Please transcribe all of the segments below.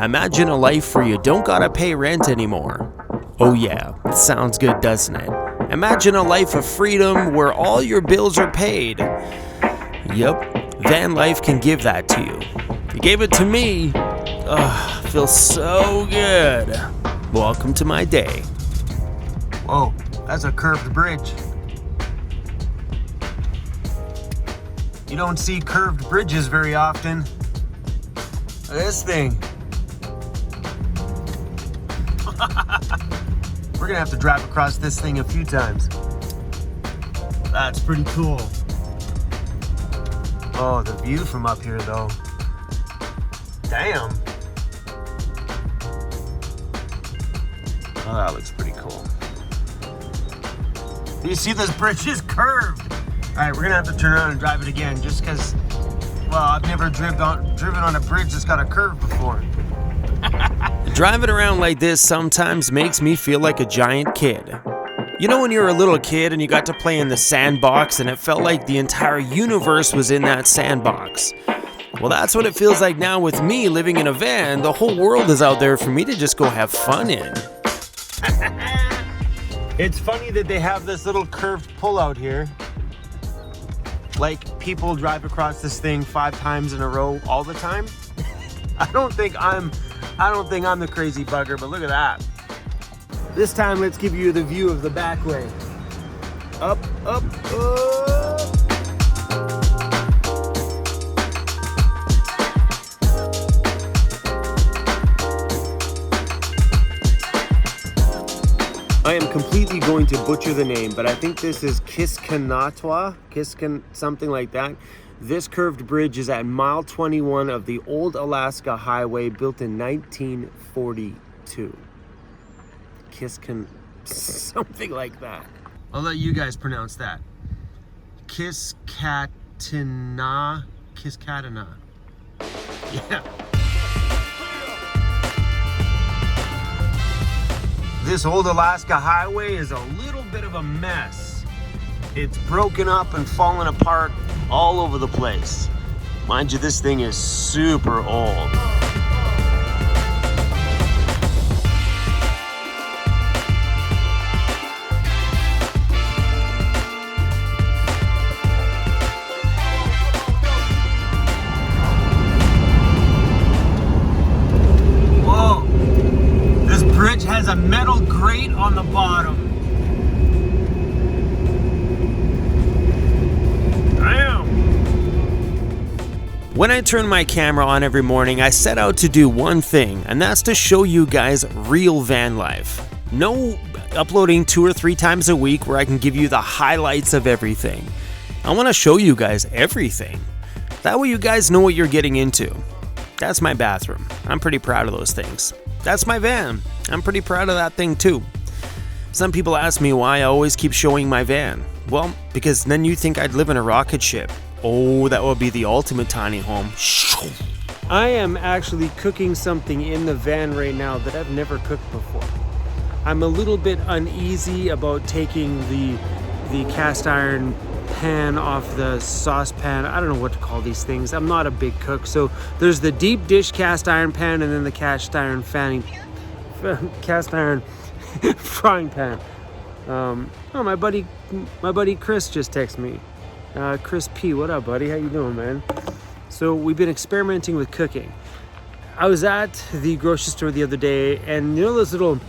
Imagine a life where you don't gotta pay rent anymore. Oh yeah, it sounds good, doesn't it? Imagine a life of freedom where all your bills are paid. Yep, van life can give that to you. You gave it to me. Ugh, feels so good. Welcome to my day. Whoa, that's a curved bridge. You don't see curved bridges very often. Look at this thing. We're gonna have to drive across this thing a few times. That's pretty cool. Oh, the view from up here though. Damn. Oh, that looks pretty cool. You see this bridge is curved. All right, we're gonna have to turn around and drive it again just because, well, I've never driven on a bridge that's got a curve before. Driving around like this sometimes makes me feel like a giant kid. You know when you were a little kid and you got to play in the sandbox and it felt like the entire universe was in that sandbox? Well, that's what it feels like now with me living in a van. The whole world is out there for me to just go have fun in. It's funny that they have this little curved pull out here. Like people drive across this thing 5 times in a row all the time. I don't think I'm the crazy bugger, but look at that. This time, let's give you the view of the back way. Up, up, up. I am completely going to butcher the name, but I think this is Kiskanatwa, something like that. This curved bridge is at mile 21 of the old Alaska Highway, built in 1942. Something like that. I'll let you guys pronounce that. Kiskatana. Yeah. This old Alaska Highway is a little bit of a mess. It's broken up and fallen apart all over the place. Mind you, this thing is super old. Whoa! This bridge has a metal grate on the bottom. When I turn my camera on every morning, I set out to do one thing, and that's to show you guys real van life. No uploading 2 or 3 times a week where I can give you the highlights of everything. I want to show you guys everything. That way you guys know what you're getting into. That's my bathroom. I'm pretty proud of those things. That's my van. I'm pretty proud of that thing too. Some people ask me why I always keep showing my van. Well, because then you think I'd live in a rocket ship. Oh, that would be the ultimate tiny home. I am actually cooking something in the van right now that I've never cooked before. I'm a little bit uneasy about taking the cast iron pan off the saucepan. I don't know what to call these things. I'm not a big cook. So there's the deep dish cast iron pan and then the cast iron frying pan. Oh, my buddy Chris just texted me. Chris P, what up, buddy? How you doing, man? So we've been experimenting with cooking. I was at the grocery store the other day, and you know those little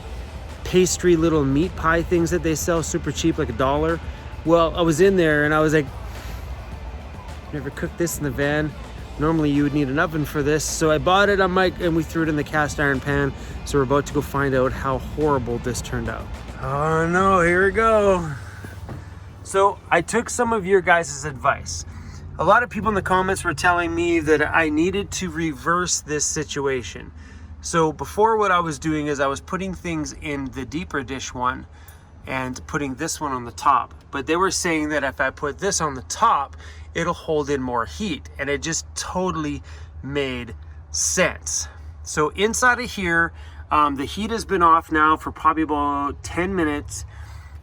pastry little meat pie things that they sell super cheap, like $1? Well, I was in there and I was like, never cooked this in the van. Normally you would need an oven for this. So I bought it and we threw it in the cast iron pan. So we're about to go find out how horrible this turned out. Oh no, here we go. So I took some of your guys' advice. A lot of people in the comments were telling me that I needed to reverse this situation. So before, what I was doing is I was putting things in the deeper dish one and putting this one on the top. But they were saying that if I put this on the top, it'll hold in more heat. And it just totally made sense. So inside of here, the heat has been off now for probably about 10 minutes.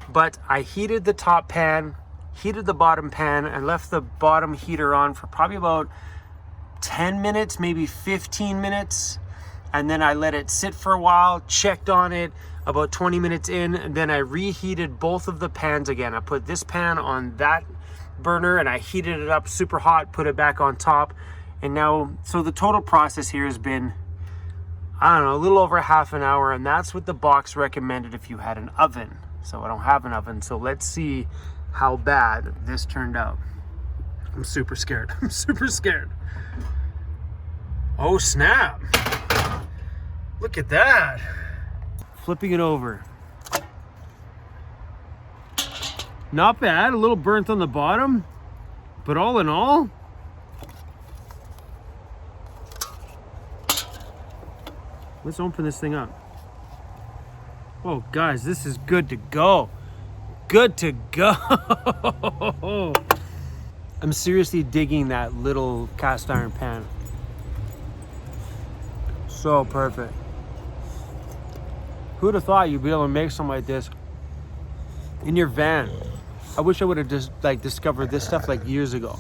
But I heated the top pan, heated the bottom pan, and left the bottom heater on for probably about 10 minutes, maybe 15 minutes. and then I let it sit for a while, checked on it about 20 minutes in, and then I reheated both of the pans again. I put this pan on that burner and I heated it up super hot, put it back on top. And now, so the total process here has been, I don't know, a little over half an hour, and that's what the box recommended if you had an oven. So I don't have an oven, so let's see how bad this turned out. I'm super scared. I'm super scared. Oh snap. Look at that. Flipping it over. Not bad, a little burnt on the bottom, but all in all, let's open this thing up. Oh guys, this is good to go. Good to go. I'm seriously digging that little cast iron pan. So perfect. Who'd have thought you'd be able to make something like this in your van? I wish I would have just like discovered this stuff like years ago.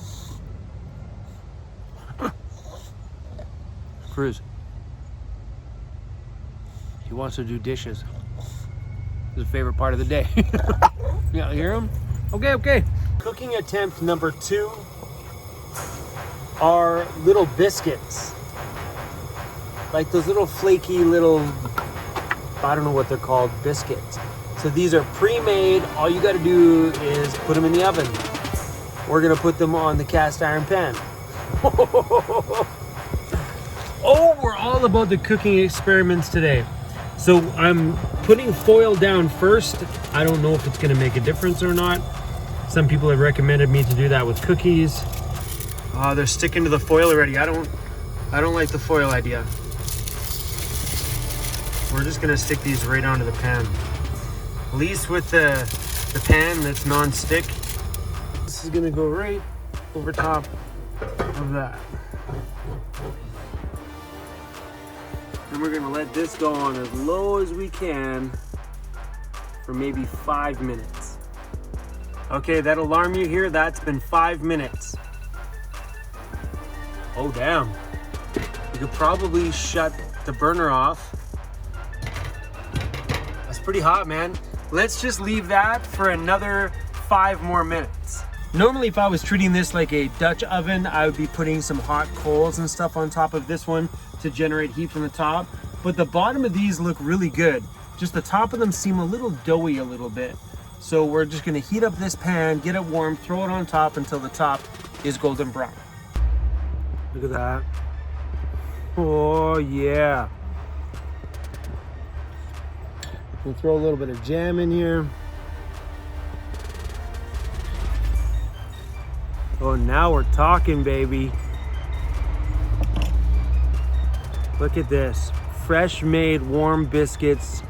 CRUZ. He wants to do dishes. His favorite part of the day. Yeah, hear him? Okay, okay. Cooking attempt number 2 are little biscuits. Like those little flaky little, I don't know what they're called, biscuits. So these are pre-made. All you gotta do is put them in the oven. We're gonna put them on the cast iron pan. Oh, we're all about the cooking experiments today. So I'm putting foil down first. I don't know if it's gonna make a difference or not. Some people have recommended me to do that with cookies. They're sticking to the foil already. I don't like the foil idea. We're just gonna stick these right onto the pan. At least with the pan that's non-stick. This is gonna go right over top of that. And we're gonna let this go on as low as we can for maybe 5 minutes. Okay, that alarm you hear, that's been 5 minutes. Oh damn. You could probably shut the burner off. That's pretty hot, man. Let's just leave that for another 5 more minutes. Normally, if I was treating this like a Dutch oven, I would be putting some hot coals and stuff on top of this one to generate heat from the top. But the bottom of these look really good. Just the top of them seem a little doughy a little bit. So we're just gonna heat up this pan, get it warm, throw it on top until the top is golden brown. Look at that. Oh yeah. We'll throw a little bit of jam in here. Oh, now we're talking, baby. Look at this. Fresh made warm biscuits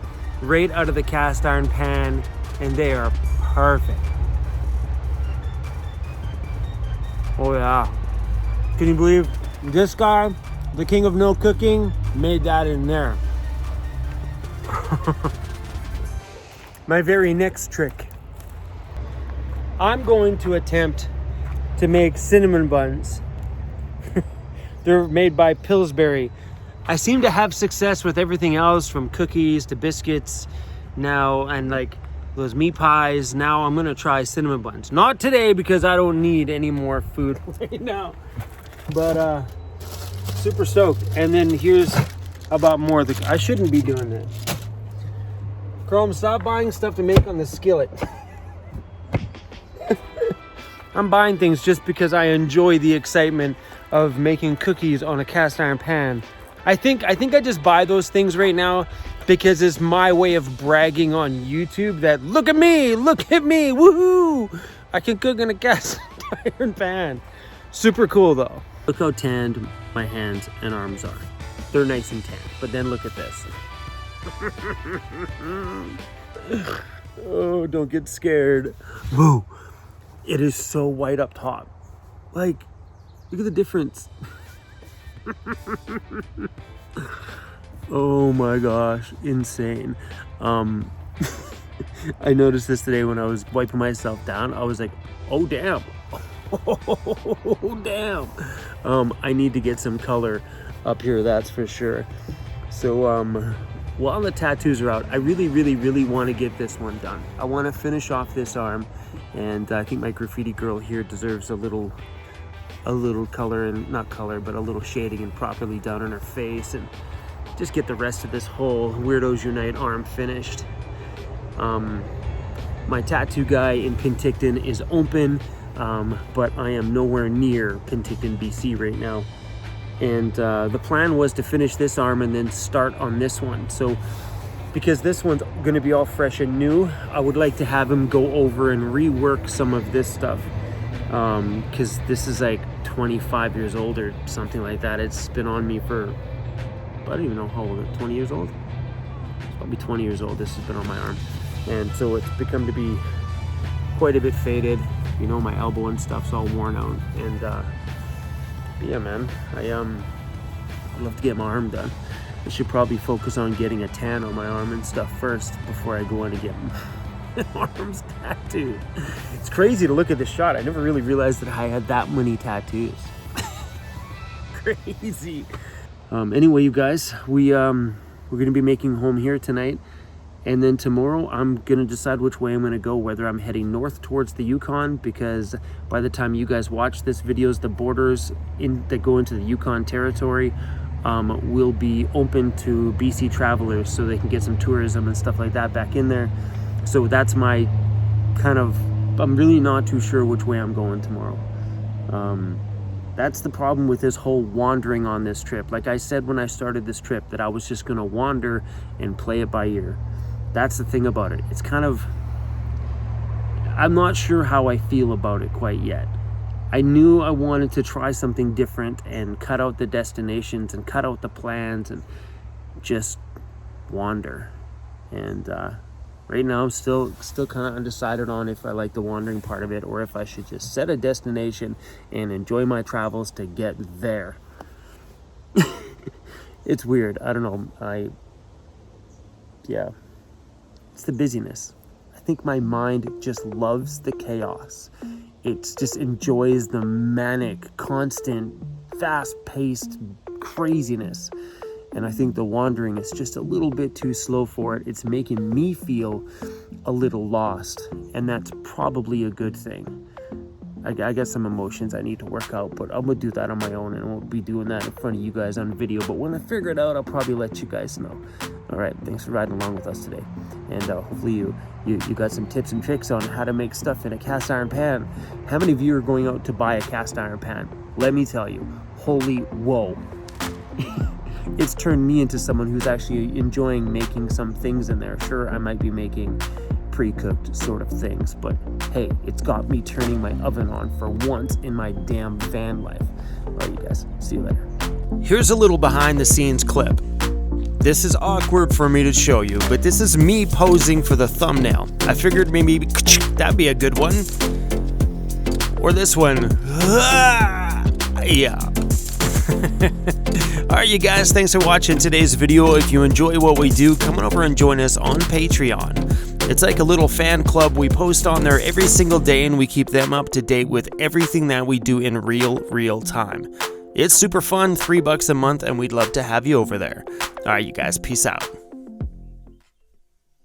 right out of the cast iron pan, and they are perfect. Oh yeah. Can you believe this guy, the king of no cooking, made that in there? My very next trick. I'm going to attempt to make cinnamon buns. They're made by Pillsbury. I seem to have success with everything else from cookies to biscuits now, and like those meat pies. Now I'm gonna try cinnamon buns. Not today because I don't need any more food right now. But super stoked. And then here's about more of the, I shouldn't be doing this. Chrome, stop buying stuff to make on the skillet. I'm buying things just because I enjoy the excitement of making cookies on a cast iron pan. I think I just buy those things right now because it's my way of bragging on YouTube that look at me, woohoo! I can cook in a cast iron pan. Super cool though. Look how tanned my hands and arms are. They're nice and tan, but then look at this. Oh, don't get scared. Whoa, it is so white up top. Like, look at the difference. Oh my gosh, insane. I noticed this today when I was wiping myself down. I was like, oh damn. Oh damn. I need to get some color up here, that's for sure. So while the tattoos are out, I really want to get this one done. I want to finish off this arm, and I think my graffiti girl here deserves a little color, and not color, but a little shading and properly done on her face, and just get the rest of this whole Weirdos Unite arm finished. My tattoo guy in Penticton is open, but I am nowhere near Penticton, BC right now. And the plan was to finish this arm and then start on this one. So because this one's gonna be all fresh and new, I would like to have him go over and rework some of this stuff. Because this is like 25 years old or something like that. It's been on me for, I don't even know how old, 20 years old? It's probably 20 years old. This has been on my arm. And so it's become to be quite a bit faded. You know, my elbow and stuff's all worn out. And yeah, man, I'd love to get my arm done. I should probably focus on getting a tan on my arm and stuff first before I go in and get my arms tattooed. It's crazy to look at this shot. I never really realized that I had that many tattoos. Crazy. Anyway, you guys, we're gonna be making home here tonight, and then tomorrow I'm gonna decide which way I'm gonna go, whether I'm heading north towards the Yukon, because by the time you guys watch this videos, the borders that go into the Yukon territory will be open to BC travelers, so they can get some tourism and stuff like that back in there. So that's my kind of, I'm really not too sure which way I'm going tomorrow. That's the problem with this whole wandering on this trip. Like I said when I started this trip, that I was just gonna wander and play it by ear. That's the thing about it. It's kind of, I'm not sure how I feel about it quite yet. I knew I wanted to try something different and cut out the destinations and cut out the plans and just wander. And right now I'm still kind of undecided on if I like the wandering part of it, or if I should just set a destination and enjoy my travels to get there. It's weird. I don't know. Yeah. It's the busyness. I think my mind just loves the chaos. It just enjoys the manic, constant, fast-paced craziness. And I think the wandering is just a little bit too slow for it. It's making me feel a little lost, and that's probably a good thing. I got some emotions I need to work out, but I'm gonna do that on my own, and I won't be doing that in front of you guys on video. But when I figure it out, I'll probably let you guys know. All right, thanks for riding along with us today, and hopefully you got some tips and tricks on how to make stuff in a cast iron pan. How many of you are going out to buy a cast iron pan? Let me tell you, holy whoa. It's turned me into someone who's actually enjoying making some things in there. Sure, I might be making pre-cooked sort of things, but hey, it's got me turning my oven on for once in my damn van life. All right, you guys, see you later. Here's a little behind the scenes clip. This is awkward for me to show you, but this is me posing for the thumbnail. I figured maybe that'd be a good one. Or this one. Yeah. Alright, you guys, thanks for watching today's video. If you enjoy what we do, come on over and join us on Patreon. It's like a little fan club. We post on there every single day, and we keep them up to date with everything that we do in real time. It's super fun, $3 a month, and we'd love to have you over there. Alright, you guys, peace out.